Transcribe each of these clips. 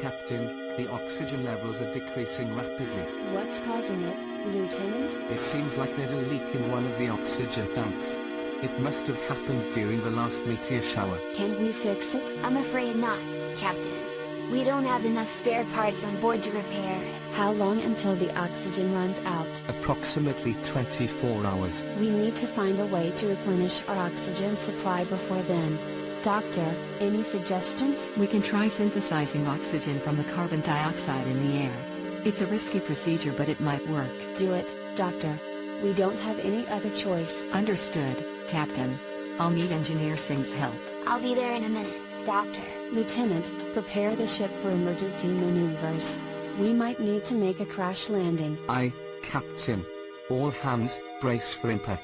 Captain, the oxygen levels are decreasing rapidly. What's causing it, Lieutenant? It seems like there's a leak in one of the oxygen tanks. It must have happened during the last meteor shower. Can we fix it? I'm afraid not, Captain. We don't have enough spare parts on board to repair it. How long until the oxygen runs out? Approximately 24 hours. We need to find a way to replenish our oxygen supply before then. Doctor, any suggestions? We can try synthesizing oxygen from the carbon dioxide in the air. It's a risky procedure, but it might work. Do it, Doctor. We don't have any other choice. Understood, Captain. I'll need Engineer Singh's help. I'll be there in a minute, Doctor. Lieutenant, prepare the ship for emergency maneuvers. We might need to make a crash landing. Aye, Captain. All hands, brace for impact.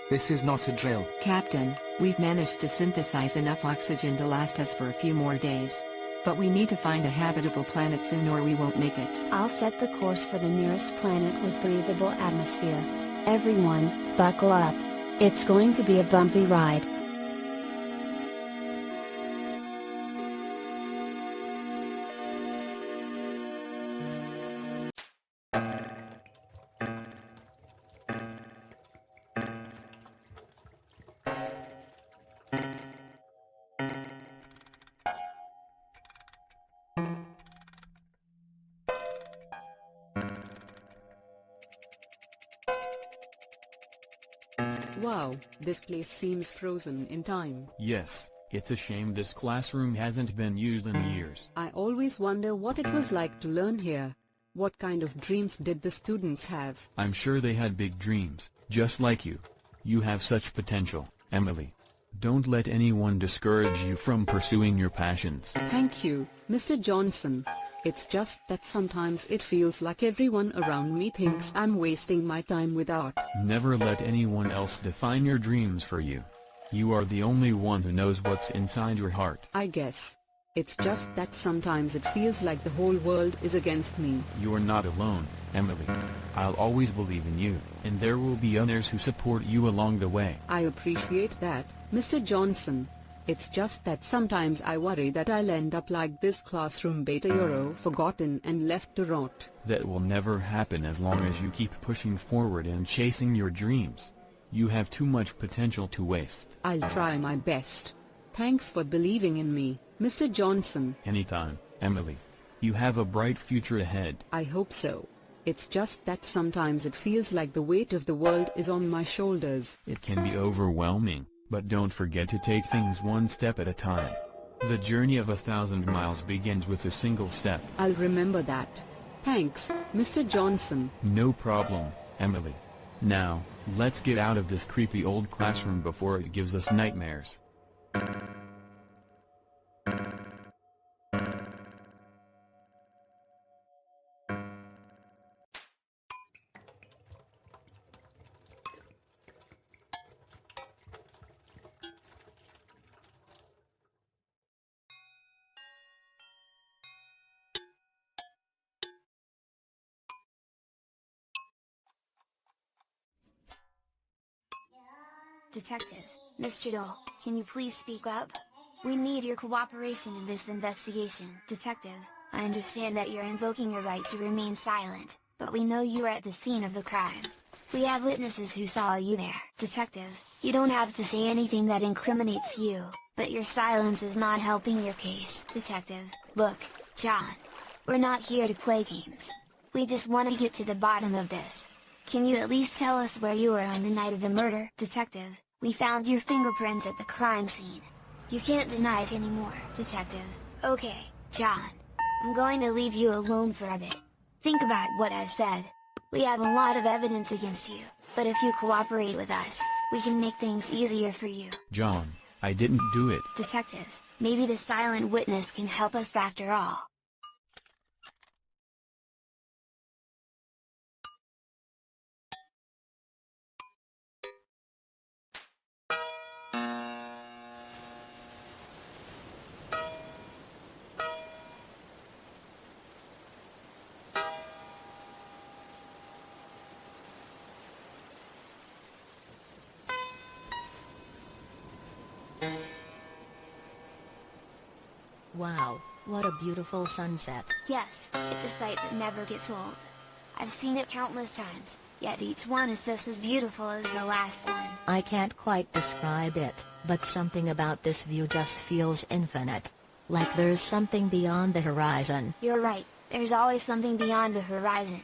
This is not a drill. Captain, we've managed to synthesize enough oxygen to last us for a few more days. But we need to find a habitable planet soon or we won't make it. I'll set the course for the nearest planet with breathable atmosphere. Everyone, buckle up. It's going to be a bumpy ride. Wow, this place seems frozen in time. Yes, it's a shame this classroom hasn't been used in years. I always wonder what it was like to learn here. What kind of dreams did the students have? I'm sure they had big dreams, just like you. You have such potential, Emily. Don't let anyone discourage you from pursuing your passions. Thank you, Mr. Johnson. It's just that sometimes it feels like everyone around me thinks I'm wasting my time with art. Never let anyone else define your dreams for you. You are the only one who knows what's inside your heart. I guess. It's just that sometimes it feels like the whole world is against me. You're not alone, Emily. I'll always believe in you, and there will be others who support you along the way. I appreciate that, Mr. Johnson. It's just that sometimes I worry that I'll end up like this classroom beta Euro, forgotten and left to rot. That will never happen as long as you keep pushing forward and chasing your dreams. You have too much potential to waste. I'll try my best. Thanks for believing in me, Mr. Johnson. Anytime, Emily. You have a bright future ahead. I hope so. It's just that sometimes it feels like the weight of the world is on my shoulders. It can be overwhelming. But don't forget to take things one step at a time. The journey of 1,000 miles begins with a single step. I'll remember that. Thanks, Mr. Johnson. No problem, Emily. Now, let's get out of this creepy old classroom before it gives us nightmares. Detective, Mr. Dole, can you please speak up? We need your cooperation in this investigation. Detective, I understand that you're invoking your right to remain silent, but we know you were at the scene of the crime. We have witnesses who saw you there. Detective, you don't have to say anything that incriminates you, but your silence is not helping your case. Detective, look, John. We're not here to play games. We just want to get to the bottom of this. Can you at least tell us where you were on the night of the murder? Detective, we found your fingerprints at the crime scene. You can't deny it anymore, Detective. Okay, John. I'm going to leave you alone for a bit. Think about what I've said. We have a lot of evidence against you, but if you cooperate with us, we can make things easier for you. John, I didn't do it. Detective, maybe the silent witness can help us after all. Wow, What a beautiful sunset. Yes, it's a sight that never gets old. I've seen it countless times, yet each one is just as beautiful as the last one. I can't quite describe it, but something about this view just feels infinite. Like there's something beyond the horizon. You're right, there's always something beyond the horizon.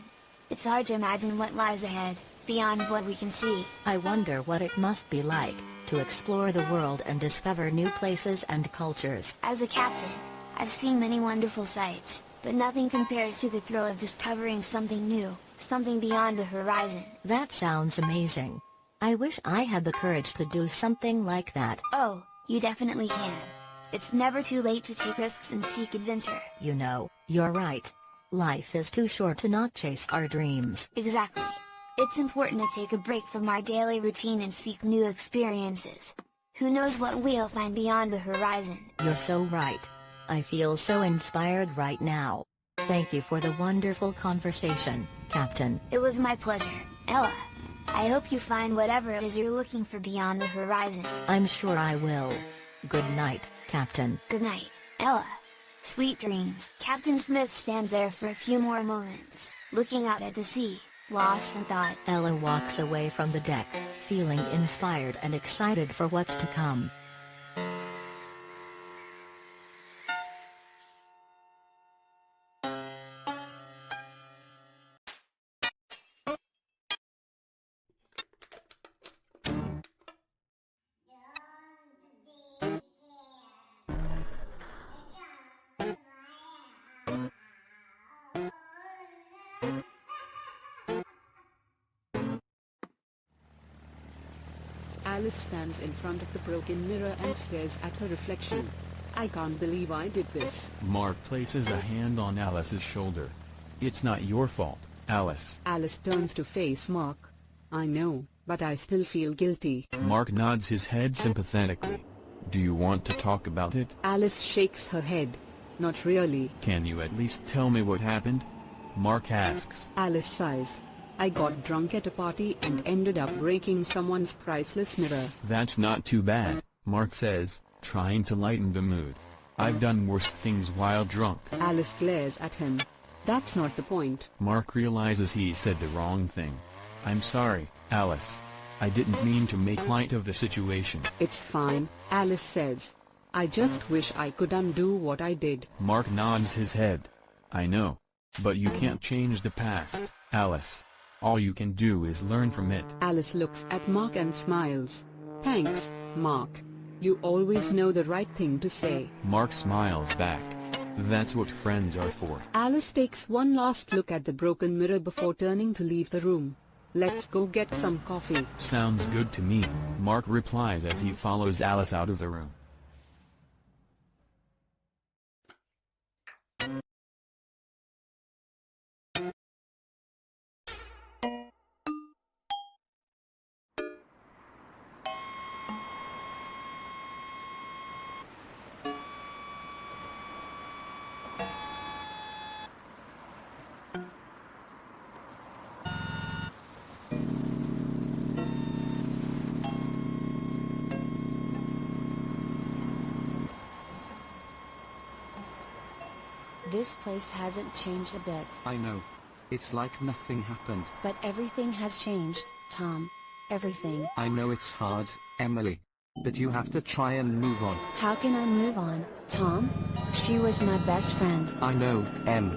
It's hard to imagine what lies ahead, beyond what we can see. I wonder what it must be like, to explore the world and discover new places and cultures. As a captain, I've seen many wonderful sights, but nothing compares to the thrill of discovering something new, something beyond the horizon. That sounds amazing. I wish I had the courage to do something like that. Oh, you definitely can. It's never too late to take risks and seek adventure. You know, you're right. Life is too short to not chase our dreams. Exactly. It's important to take a break from our daily routine and seek new experiences. Who knows what we'll find beyond the horizon? You're so right. I feel so inspired right now. Thank you for the wonderful conversation, Captain. It was my pleasure, Ella. I hope you find whatever it is you're looking for beyond the horizon. I'm sure I will. Good night, Captain. Good night, Ella. Sweet dreams. Captain Smith stands there for a few more moments, looking out at the sea, lost in thought. Ella walks away from the deck, feeling inspired and excited for what's to come. Alice stands in front of the broken mirror and stares at her reflection. I can't believe I did this. Mark places a hand on Alice's shoulder. It's not your fault, Alice. Alice turns to face Mark. I know, but I still feel guilty. Mark nods his head sympathetically. Do you want to talk about it? Alice shakes her head. Not really. Can you at least tell me what happened? Mark asks. Alice sighs. I got drunk at a party and ended up breaking someone's priceless mirror. That's not too bad, Mark says, trying to lighten the mood. I've done worse things while drunk. Alice glares at him. That's not the point. Mark realizes he said the wrong thing. I'm sorry, Alice. I didn't mean to make light of the situation. It's fine, Alice says. I just wish I could undo what I did. Mark nods his head. I know. But you can't change the past, Alice. All you can do is learn from it. Alice looks at Mark and smiles. Thanks, Mark. You always know the right thing to say. Mark smiles back. That's what friends are for. Alice takes one last look at the broken mirror before turning to leave the room. Let's go get some coffee. Sounds good to me, Mark replies as he follows Alice out of the room. This place hasn't changed a bit. I know. It's like nothing happened. But everything has changed, Tom. Everything. I know it's hard, Emily. But you have to try and move on. How can I move on, Tom? She was my best friend. I know, Em.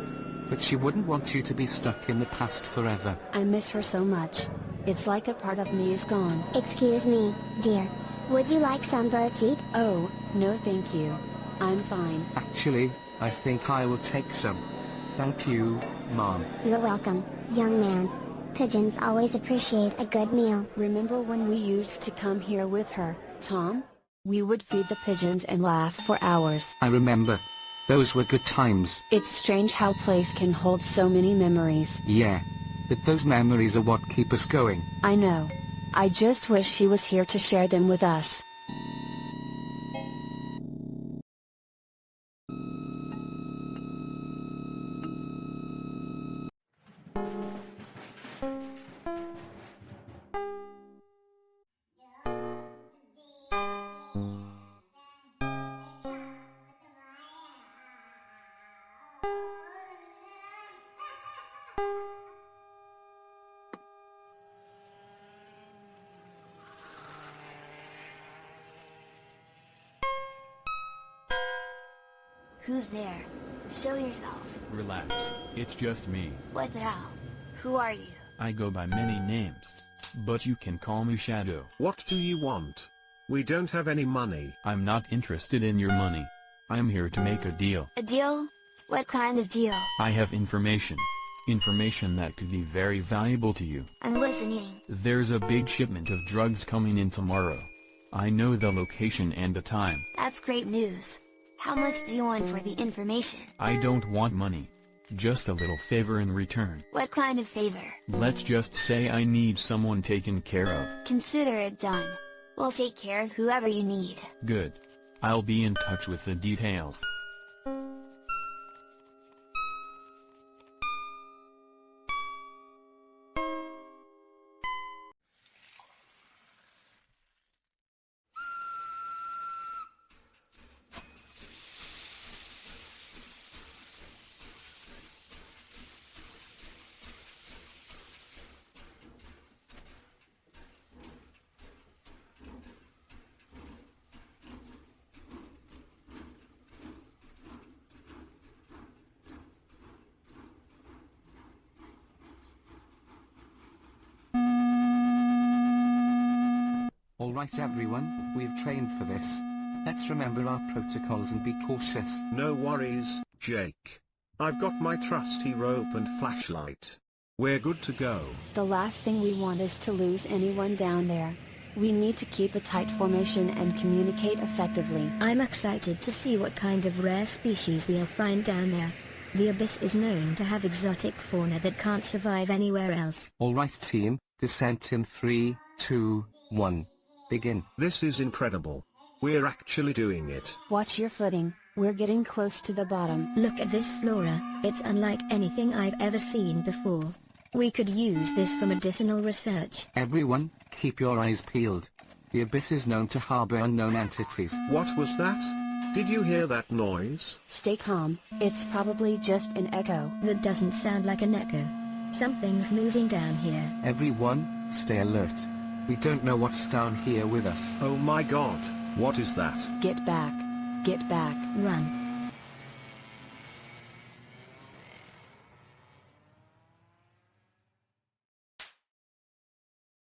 But she wouldn't want you to be stuck in the past forever. I miss her so much. It's like a part of me is gone. Excuse me, dear. Would you like some birdseed? Oh, no thank you. I'm fine. Actually, I think I will take some. Thank you, Mom. You're welcome, young man. Pigeons always appreciate a good meal. Remember when we used to come here with her, Tom? We would feed the pigeons and laugh for hours. I remember. Those were good times. It's strange how place can hold so many memories. Yeah. But those memories are what keep us going. I know. I just wish she was here to share them with us. Who's there? Show yourself. Relax, it's just me. What the hell? Who are you? I go by many names. But you can call me Shadow. What do you want? We don't have any money. I'm not interested in your money. I'm here to make a deal. A deal? What kind of deal? I have information. Information that could be very valuable to you. I'm listening. There's a big shipment of drugs coming in tomorrow. I know the location and the time. That's great news. How much do you want for the information? I don't want money. Just a little favor in return. What kind of favor? Let's just say I need someone taken care of. Consider it done. We'll take care of whoever you need. Good. I'll be in touch with the details. Alright everyone, we've trained for this. Let's remember our protocols and be cautious. No worries, Jake. I've got my trusty rope and flashlight. We're good to go. The last thing we want is to lose anyone down there. We need to keep a tight formation and communicate effectively. I'm excited to see what kind of rare species we'll find down there. The Abyss is known to have exotic fauna that can't survive anywhere else. Alright team, descent in 3, 2, 1. Begin. This is incredible. We're actually doing it. Watch your footing, we're getting close to the bottom. Look at this flora, it's unlike anything I've ever seen before. We could use this for medicinal research. Everyone, keep your eyes peeled. The Abyss is known to harbor unknown entities. What was that? Did you hear that noise? Stay calm, it's probably just an echo. That doesn't sound like an echo. Something's moving down here. Everyone, stay alert. We don't know what's down here with us. Oh my god, what is that? Get back. Get back. Run.